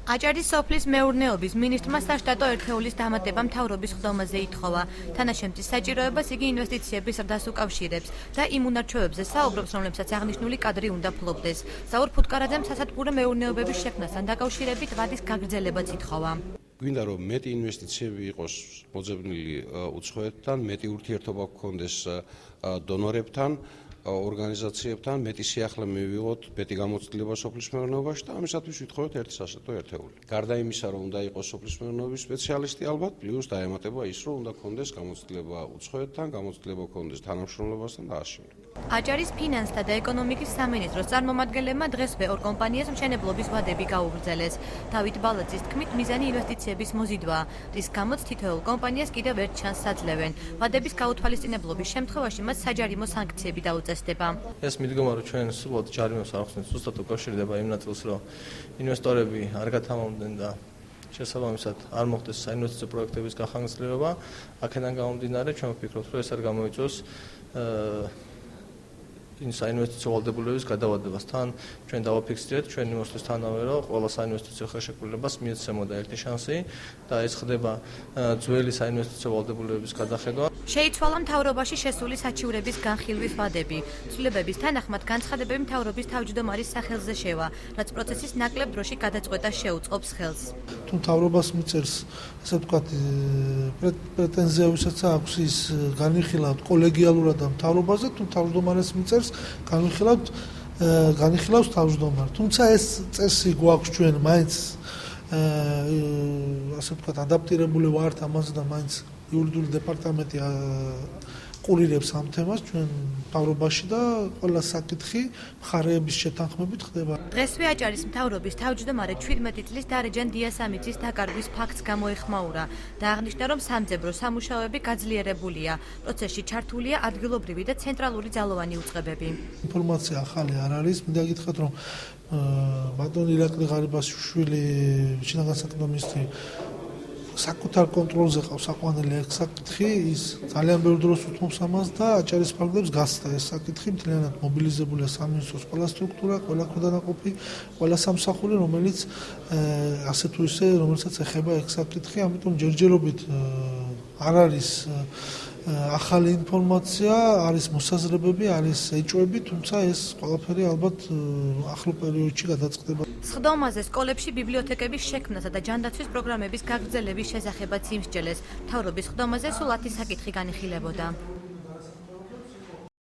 აჭარის სოფლის მეურნეობის მინისტრმა საშტატო ერთეულის დამატება მთავრობის ხდომაზე ითხოვა. თანაშემწის საჭიროებას იგი ინვესტიციების ზრდას უკავშირებს და იმ უნარჩვევებზე საუბრობს, რომლებსაც აღნიშნული კადრი უნდა ფლობდეს. ზაურ ფუტკარაძემ სასათბურო მეურნეობების შექმნასთან დაკავშირებით ვადის გაგრძელებაც ითხოვა. გვინდა რომ მეტი ინვესტიციები იყოს მოძებნილი უცხოეთთან, მეტი ურთიერთობა გქონდეს დონორებთან, ორგანიზაციებთან, მეტი სიახლე მივიღოთ, მეტი გამოცდილება სოფლის მეურნეობაში და ამისათვის ვითხოვეთ ერთი სასტატო ერთეული. გარდა იმისა, რომ უნდა იყოს სოფლის მეურნეობის სპეციალისტი ალბათ, პლუს დაემატება ის, რომ უნდა გქონდეს გამოცდილება უცხოეთთან, გამოცდილება გქონდეს თანამშრომლობასთან და ასე შემდეგ. აჭარის ფინანსთა და ეკონომიკის სამინისტროს წარმომადგენლებმა დღესვე ორ კომპანიას მშენებლობის ვადები გაუგრძელეს. დავით ბალაძის თქმით, მიზანი ინვესტიციების მოზიდვაა, რის გამოც თითოეულ კომპანიას კიდევ ერთ ჩანს აძლევენ. ვადების გაუთვალისწინებლობის შემთხვევაში მას საჯარიმო სანქციები დაუწესდება. ეს მიდგომა, რომ ჩვენ სულ ჯარიმოს არ ხსნით, ზუსტად უკავშირდება იმ ნაწილს, რომ ინვესტორები არ გათამამდნენ და შესაბამისად არ მოხდეს საინვესტიციო პროექტების გახანგრძლივება. აქედან გამომდინარე, ჩვენ ვფიქრობთ, რომ ეს არ გამოიწვევს საინვესტიციო ვალდებულების გადავადებას. თან ჩვენ დავაფიქსირეთ ჩვენი მოსვლისთანავე, რომ ყველა საინვესტიციო ხელშეკრულებას მიეცემოდა ერთი შანსი და ეს ხდება ძველი საინვესტიციო ვალდებულების გადახედვა. შეიცვალა მთავრობაში შესული საჩივრების განხილვის ვადები. ცვლილებების თანახმად განცხადებები მთავრობის თავმჯდომარის სახელზე შევა, რაც პროცესის ნაკლებ დროში გადაწყვეტას შეუწყობს ხელს. თუ მთავრობას მიწერს, ასე ვთქვათ, პრეტენზია, ვისაც აქვს ის განიხილავთ კოლეგიალურად და მთავრობაზე, თუ თავმჯდომარეს მიწერს, განიხილავს თავმჯდომარე. თუმცა ეს წესი გვაქვს ჩვენ მაინც ასე ვთქვათ, ადაპტირებული ვართ ამაზე და მაინც იურიდიული დეპარტამენტი ყურირებს ამ თემას ჩვენ მთავრობაში და ყველა საკითხი მხარეების შეთანხმებით ხდება. დღესვე აჭარის მთავრობის თავმჯდომარე 17 წლის დარეჯან დიასამიძის დაკარგვის ფაქტს გამოეხმაურა და აღნიშნა, რომ სამძებრო სამუშაოები გაძლიერებულია. პროცესში ჩართულია ადგილობრივი და ცენტრალური ძალოვანი უწყებები. ინფორმაცია ახალი არ არის. მინდა გითხრათ, რომ ბატონი ირაკლი ღარიბაშვილი, შინაგან საქმეთა მინისტრი საკუთარ კონტროლზე ყავს საყვანელი ეს საკითხი, ის ძალიან ბევრ დროს უთმობს ამას და აჭარის ფარგლებს გასცდა ეს საკითხი, მთლიანად მობილიზებულია სამინისტროს ყველა სტრუქტურა, ყველა ქვედანაყოფი, ყველა სამსახური, რომელიც ასე თუ ისე, რომელსაც ეხება ეს საკითხი, ამიტომ ჯერჯერობით არ არის ახალი ინფორმაცია, არის მოსაზრებები, არის ეჭვები, თუმცა ეს ყველაფერი ალბათ ახლო პერიოდში გადაწყდება. სხდომაზე სკოლებში ბიბლიოთეკების შექმნასა და ჯანდაცვის პროგრამების გაგრძელების შესახებაც იმსჯელეს. მთავრობის სხდომაზე სულ 10 საკითხი განიხილებოდა.